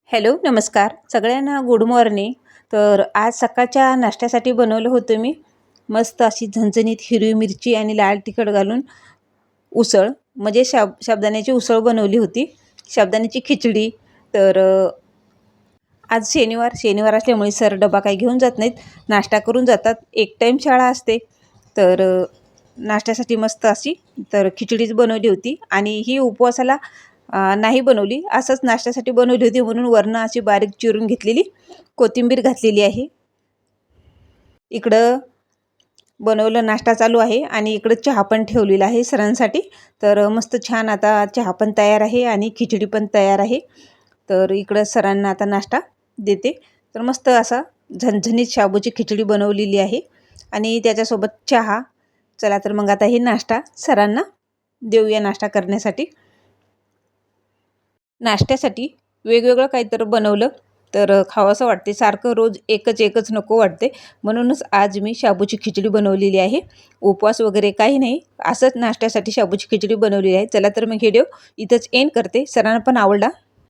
Hello नमस्कार सगळ्यांना good morning. तर आज सकाळच्या नाश्त्यासाठी बनवलं होतं मी मस्त अशी झणझणीत हिरवी मिरची आणि लाल तिखट घालून उसळ, म्हणजे साबुदाण्याची उसळ बनवली होती, साबुदाण्याची खिचडी। तर आज शनिवार असल्यामुळे सर डबा काही घेऊन जात नाहीत, नाश्ता करून जातात। एक टाईम शाळा असते, तर नाश्त्यासाठी मस्त अशी तर खिचडीच बनवली होती। आणि ही उपवासाला नाही बनवली, असंच नाश्त्यासाठी बनवली होती, म्हणून वरनं अशी बारीक चिरून घेतलेली कोथिंबीर घातलेली आहे। इकडं बनवलं, नाश्ता चालू आहे आणि इकडं चहा पण ठेवलेला आहे सरांसाठी। तर मस्त छान आता चहा पण तयार आहे आणि खिचडी पण तयार आहे। तर इकडं सरांना आता नाश्ता देते। तर मस्त असा झणझणीत शाबूची खिचडी बनवलेली आहे आणि त्याच्यासोबत चहा। चला तर मग आता हे नाश्ता सरांना देऊया नाश्ता करण्यासाठी। नाश्त्यासाठी वेगवेगळं काहीतरी बनवलं तर खावंसं वाटते, सारखं रोज एकच नको वाटते, म्हणूनच आज मी शाबूची खिचडी बनवलेली आहे। उपवास वगैरे काही नाही, असंच नाश्त्यासाठी शाबूची खिचडी बनवलेली आहे। चला तर मग व्हिडिओ इथंच एंड करते। सरांना पण आवडला